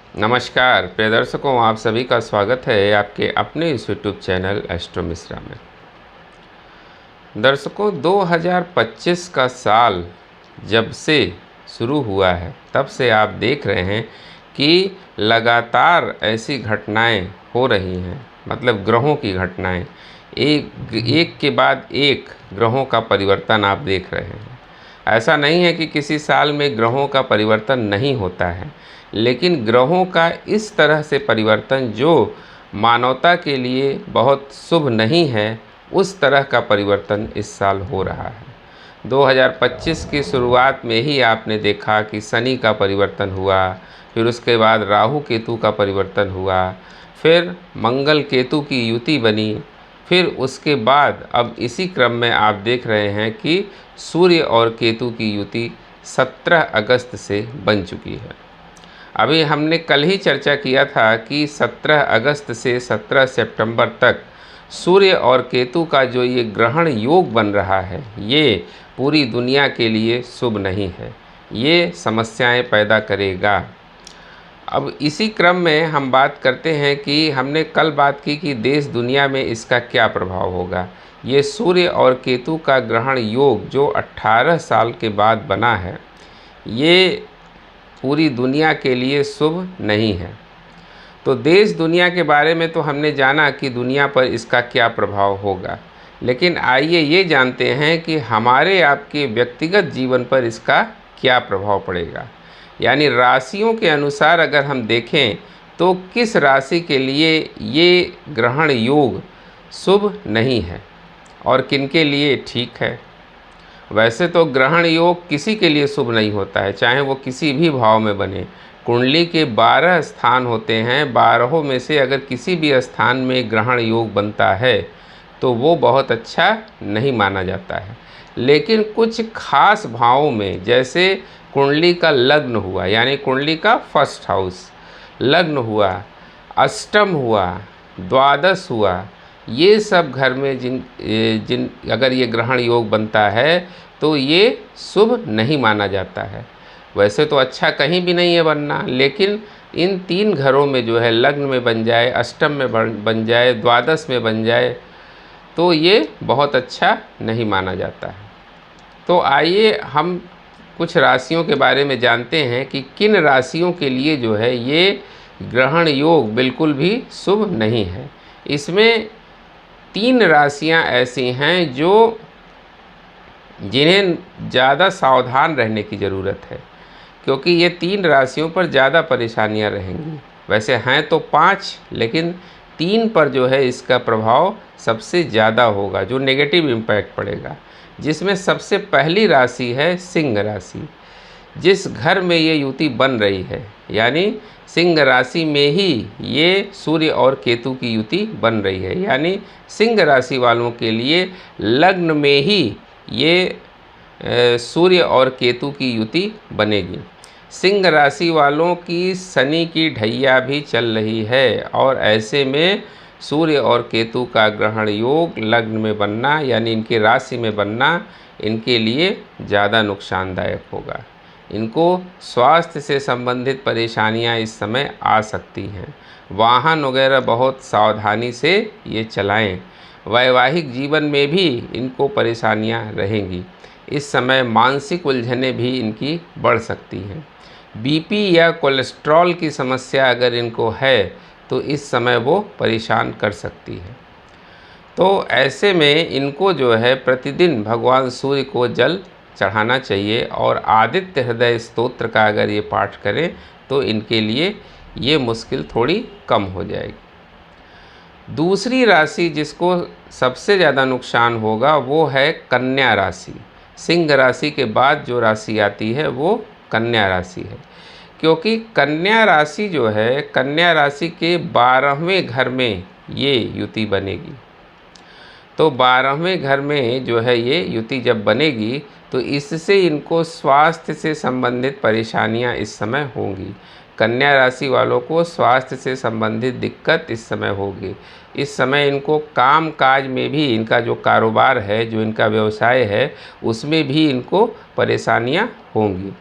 नमस्कार प्रिय दर्शकों, आप सभी का स्वागत है आपके अपने इस यूट्यूब चैनल एस्ट्रो मिश्रा में। दर्शकों, 2025 का साल जब से शुरू हुआ है तब से आप देख रहे हैं कि लगातार ऐसी घटनाएं हो रही हैं, मतलब ग्रहों की घटनाएं, एक के बाद एक ग्रहों का परिवर्तन आप देख रहे हैं। ऐसा नहीं है कि किसी साल में ग्रहों का परिवर्तन नहीं होता है, लेकिन ग्रहों का इस तरह से परिवर्तन जो मानवता के लिए बहुत शुभ नहीं है, उस तरह का परिवर्तन इस साल हो रहा है। 2025 की शुरुआत में ही आपने देखा कि शनि का परिवर्तन हुआ, फिर उसके बाद राहु केतु का परिवर्तन हुआ, फिर मंगल केतु की युति बनी, फिर उसके बाद अब इसी क्रम में आप देख रहे हैं कि सूर्य और केतु की युति 17 अगस्त से बन चुकी है। अभी हमने कल ही चर्चा किया था कि 17 अगस्त से 17 सितंबर तक सूर्य और केतु का जो ये ग्रहण योग बन रहा है, ये पूरी दुनिया के लिए शुभ नहीं है, ये समस्याएं पैदा करेगा। अब इसी क्रम में हम बात करते हैं कि हमने कल बात की कि देश दुनिया में इसका क्या प्रभाव होगा। ये सूर्य और केतु का ग्रहण योग जो 18 साल के बाद बना है, ये पूरी दुनिया के लिए शुभ नहीं है। तो देश दुनिया के बारे में तो हमने जाना कि दुनिया पर इसका क्या प्रभाव होगा, लेकिन आइए ये जानते हैं कि हमारे आपके व्यक्तिगत जीवन पर इसका क्या प्रभाव पड़ेगा। यानी राशियों के अनुसार अगर हम देखें तो किस राशि के लिए ये ग्रहण योग शुभ नहीं है और किन के लिए ठीक है। वैसे तो ग्रहण योग किसी के लिए शुभ नहीं होता है, चाहे वो किसी भी भाव में बने। कुंडली के 12 स्थान होते हैं, 12 में से अगर किसी भी स्थान में ग्रहण योग बनता है तो वो बहुत अच्छा नहीं माना जाता है। लेकिन कुछ खास भावों में, जैसे कुंडली का लग्न हुआ, यानी कुंडली का फर्स्ट हाउस लग्न हुआ, अष्टम हुआ, द्वादश हुआ, ये सब घर में जिन अगर ये ग्रहण योग बनता है तो ये शुभ नहीं माना जाता है। वैसे तो अच्छा कहीं भी नहीं है बनना, लेकिन इन 3 घरों में जो है लग्न में बन जाए, अष्टम में बन जाए, द्वादश में बन जाए तो ये बहुत अच्छा नहीं माना जाता है। तो आइए हम कुछ राशियों के बारे में जानते हैं कि किन राशियों के लिए जो है ये ग्रहण योग बिल्कुल भी शुभ नहीं है। इसमें 3 राशियां ऐसी हैं जो जिन्हें ज़्यादा सावधान रहने की ज़रूरत है, क्योंकि ये 3 राशियों पर ज़्यादा परेशानियां रहेंगी। वैसे हैं तो 5, लेकिन 3 पर जो है इसका प्रभाव सबसे ज़्यादा होगा, जो नेगेटिव इम्पैक्ट पड़ेगा। जिसमें सबसे पहली राशि है सिंह राशि। जिस घर में ये युति बन रही है, यानी सिंह राशि में ही ये सूर्य और केतु की युति बन रही है, यानी सिंह राशि वालों के लिए लग्न में ही ये सूर्य और केतु की युति बनेगी। सिंह राशि वालों की शनि की ढैया भी चल रही है, और ऐसे में सूर्य और केतु का ग्रहण योग लग्न में बनना, यानी इनकी राशि में बनना, इनके लिए ज़्यादा नुकसानदायक होगा। इनको स्वास्थ्य से संबंधित परेशानियां इस समय आ सकती हैं। वाहन वगैरह बहुत सावधानी से ये चलाएं। वैवाहिक जीवन में भी इनको परेशानियां रहेंगी। इस समय मानसिक उलझनें भी इनकी बढ़ सकती हैं। बीपी या कोलेस्ट्रॉल की समस्या अगर इनको है तो इस समय वो परेशान कर सकती है। तो ऐसे में इनको जो है प्रतिदिन भगवान सूर्य को जल चढ़ाना चाहिए, और आदित्य हृदय स्तोत्र का अगर ये पाठ करें तो इनके लिए ये मुश्किल थोड़ी कम हो जाएगी। दूसरी राशि जिसको सबसे ज़्यादा नुकसान होगा वो है कन्या राशि। सिंह राशि के बाद जो राशि आती है वो कन्या राशि है, क्योंकि कन्या राशि जो है, कन्या राशि के 12वें घर में ये युति बनेगी। तो 12वें घर में जो है ये युति जब बनेगी तो इससे इनको स्वास्थ्य से संबंधित परेशानियां इस समय होंगी। कन्या राशि वालों को स्वास्थ्य से संबंधित दिक्कत इस समय होगी। इस समय इनको काम काज में भी, इनका जो कारोबार है, जो इनका व्यवसाय है, उसमें भी इनको परेशानियां होंगी।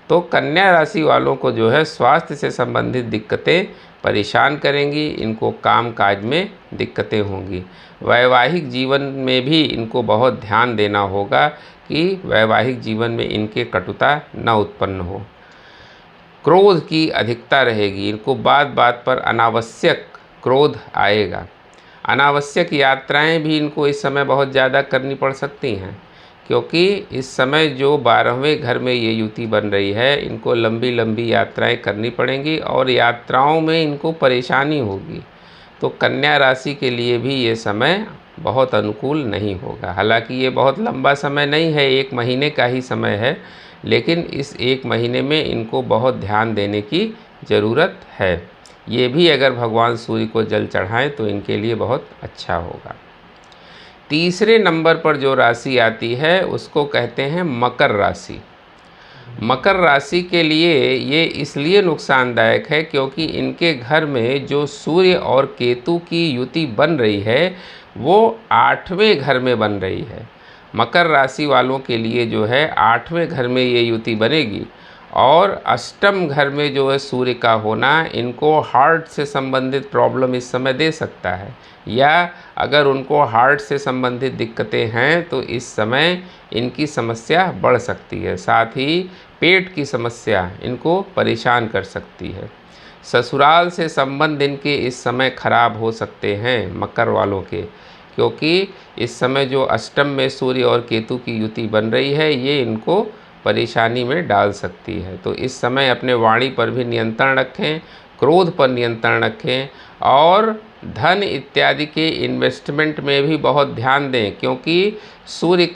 तो कन्या राशि वालों को जो है स्वास्थ्य से संबंधित दिक्कतें परेशान करेंगी, इनको काम काज में दिक्कतें होंगी। वैवाहिक जीवन में भी इनको बहुत ध्यान देना होगा कि वैवाहिक जीवन में इनके कटुता न उत्पन्न हो। क्रोध की अधिकता रहेगी, इनको बात बात पर अनावश्यक क्रोध आएगा। अनावश्यक यात्राएं भी इनको इस समय बहुत ज़्यादा करनी पड़ सकती हैं, क्योंकि इस समय जो 12वें घर में ये युति बन रही है, इनको लंबी लंबी यात्राएं करनी पड़ेंगी और यात्राओं में इनको परेशानी होगी। तो कन्या राशि के लिए भी ये समय बहुत अनुकूल नहीं होगा। हालांकि ये बहुत लंबा समय नहीं है, 1 महीने का ही समय है, लेकिन इस 1 महीने में इनको बहुत ध्यान देने की ज़रूरत है। ये भी अगर भगवान सूर्य को जल चढ़ाएं तो इनके लिए बहुत अच्छा होगा। तीसरे नंबर पर जो राशि आती है उसको कहते हैं मकर राशि। मकर राशि के लिए ये इसलिए नुकसानदायक है क्योंकि इनके घर में जो सूर्य और केतु की युति बन रही है वो 8वें घर में बन रही है। मकर राशि वालों के लिए जो है 8वें घर में ये युति बनेगी और अष्टम घर में जो है सूर्य का होना इनको हार्ट से संबंधित प्रॉब्लम इस समय दे सकता है, या अगर उनको हार्ट से संबंधित दिक्कतें हैं तो इस समय इनकी समस्या बढ़ सकती है। साथ ही पेट की समस्या इनको परेशान कर सकती है। ससुराल से संबंध इनके इस समय खराब हो सकते हैं मकर वालों के, क्योंकि इस समय जो अष्टम में सूर्य और केतु की युति बन रही है ये इनको परेशानी में डाल सकती है। तो इस समय अपने वाणी पर भी नियंत्रण रखें, क्रोध पर नियंत्रण रखें और धन इत्यादि के इन्वेस्टमेंट में भी बहुत ध्यान दें, क्योंकि सूर्य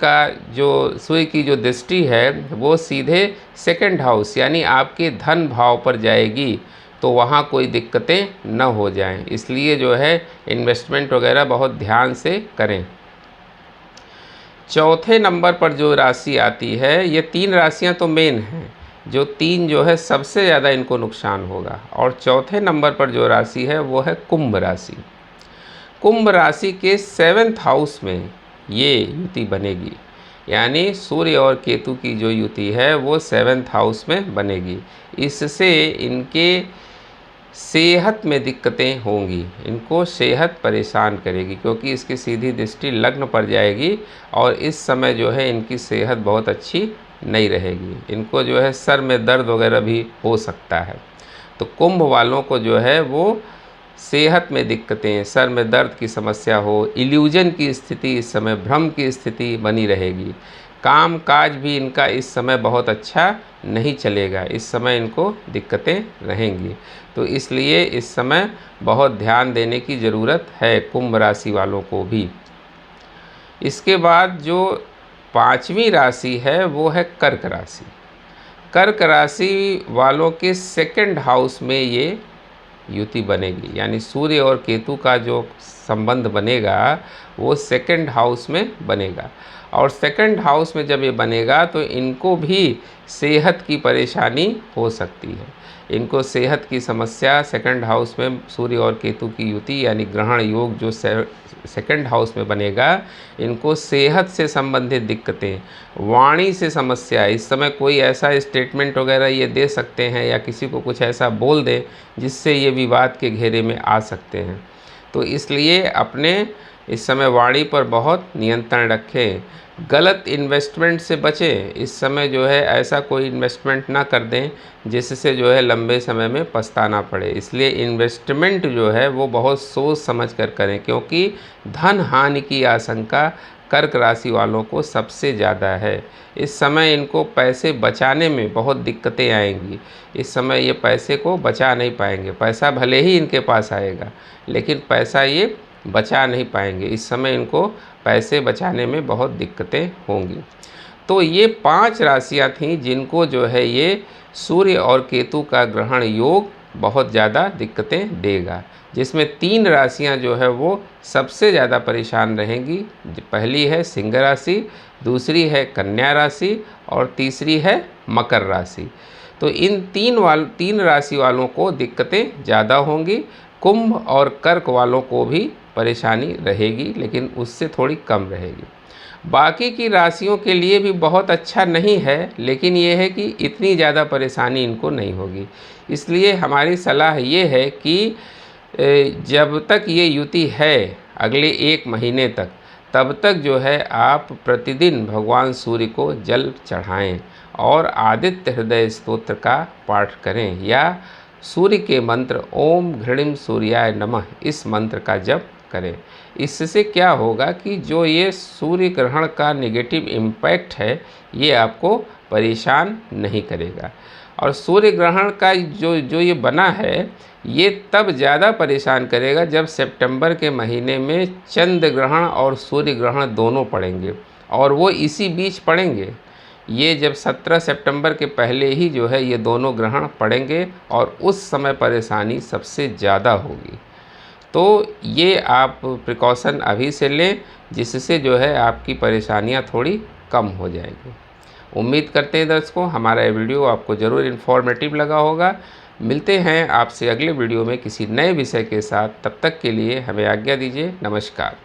की जो दृष्टि है वो सीधे 2nd हाउस यानी आपके धन भाव पर जाएगी, तो वहाँ कोई दिक्कतें न हो जाएं। इसलिए जो है इन्वेस्टमेंट वगैरह बहुत ध्यान से करें। चौथे नंबर पर जो राशि आती है, ये 3 राशियां तो मेन हैं, जो 3 जो है सबसे ज़्यादा इनको नुकसान होगा। और चौथे नंबर पर जो राशि है वो है कुंभ राशि। कुंभ राशि के 7th हाउस में ये युति बनेगी, यानी सूर्य और केतु की जो युति है वो 7th हाउस में बनेगी। इससे इनके सेहत में दिक्कतें होंगी, इनको सेहत परेशान करेगी, क्योंकि इसकी सीधी दृष्टि लग्न पर जाएगी और इस समय जो है इनकी सेहत बहुत अच्छी नहीं रहेगी। इनको जो है सर में दर्द वगैरह भी हो सकता है। तो कुंभ वालों को जो है वो सेहत में दिक्कतें, सर में दर्द की समस्या हो, इल्यूजन की स्थिति, इस समय भ्रम की स्थिति बनी रहेगी। काम काज भी इनका इस समय बहुत अच्छा नहीं चलेगा, इस समय इनको दिक्कतें रहेंगी। तो इसलिए इस समय बहुत ध्यान देने की ज़रूरत है कुंभ राशि वालों को भी। इसके बाद जो 5वीं राशि है वो है कर्क राशि। कर्क राशि वालों के 2nd हाउस में ये युति बनेगी, यानी सूर्य और केतु का जो संबंध बनेगा वो 2nd हाउस में बनेगा। और 2nd हाउस में जब ये बनेगा तो इनको भी सेहत की परेशानी हो सकती है। इनको सेहत की समस्या 2nd हाउस में सूर्य और केतु की युति यानी ग्रहण योग जो 2nd हाउस में बनेगा, इनको सेहत से संबंधित दिक्कतें, वाणी से समस्या, इस समय कोई ऐसा स्टेटमेंट वगैरह ये दे सकते हैं या किसी को कुछ ऐसा बोल दें जिससे ये विवाद के घेरे में आ सकते हैं। तो इसलिए अपने इस समय वाणी पर बहुत नियंत्रण रखें। गलत इन्वेस्टमेंट से बचें। इस समय जो है ऐसा कोई इन्वेस्टमेंट ना कर दें जिससे जो है लंबे समय में पछताना पड़े। इसलिए इन्वेस्टमेंट जो है वो बहुत सोच समझ कर करें, क्योंकि धन हानि की आशंका कर्क राशि वालों को सबसे ज़्यादा है। इस समय इनको पैसे बचाने में बहुत दिक्कतें आएंगी। इस समय ये पैसे को बचा नहीं पाएंगे। पैसा भले ही इनके पास आएगा लेकिन पैसा ये बचा नहीं पाएंगे। इस समय इनको पैसे बचाने में बहुत दिक्कतें होंगी। तो ये 5 राशियां थीं जिनको जो है ये सूर्य और केतु का ग्रहण योग बहुत ज़्यादा दिक्कतें देगा, जिसमें 3 राशियां जो है वो सबसे ज़्यादा परेशान रहेंगी। पहली है सिंह राशि, दूसरी है कन्या राशि और तीसरी है मकर राशि। तो इन 3 राशि वालों को दिक्कतें ज़्यादा होंगी। कुंभ और कर्क वालों को भी परेशानी रहेगी लेकिन उससे थोड़ी कम रहेगी। बाकी की राशियों के लिए भी बहुत अच्छा नहीं है, लेकिन ये है कि इतनी ज़्यादा परेशानी इनको नहीं होगी। इसलिए हमारी सलाह ये है कि जब तक ये युति है अगले 1 महीने तक, तब तक जो है आप प्रतिदिन भगवान सूर्य को जल चढ़ाएं और आदित्य हृदय स्तोत्र का पाठ करें या सूर्य के मंत्र ओम घृणिम सूर्याय नमः इस मंत्र का जप करें। इससे क्या होगा कि जो ये सूर्य ग्रहण का नेगेटिव इम्पैक्ट है ये आपको परेशान नहीं करेगा। और सूर्य ग्रहण का जो ये बना है ये तब ज़्यादा परेशान करेगा जब सितंबर के महीने में चंद्र ग्रहण और सूर्य ग्रहण दोनों पड़ेंगे, और वो इसी बीच पड़ेंगे। ये जब 17 सितंबर के पहले ही जो है ये दोनों ग्रहण पड़ेंगे और उस समय परेशानी सबसे ज़्यादा होगी। तो ये आप प्रिकॉशन अभी से लें, जिससे जो है आपकी परेशानियां थोड़ी कम हो जाएंगी। उम्मीद करते हैं दर्शकों हमारा ये वीडियो आपको ज़रूर इन्फॉर्मेटिव लगा होगा। मिलते हैं आपसे अगले वीडियो में किसी नए विषय के साथ। तब तक के लिए हमें आज्ञा दीजिए। नमस्कार।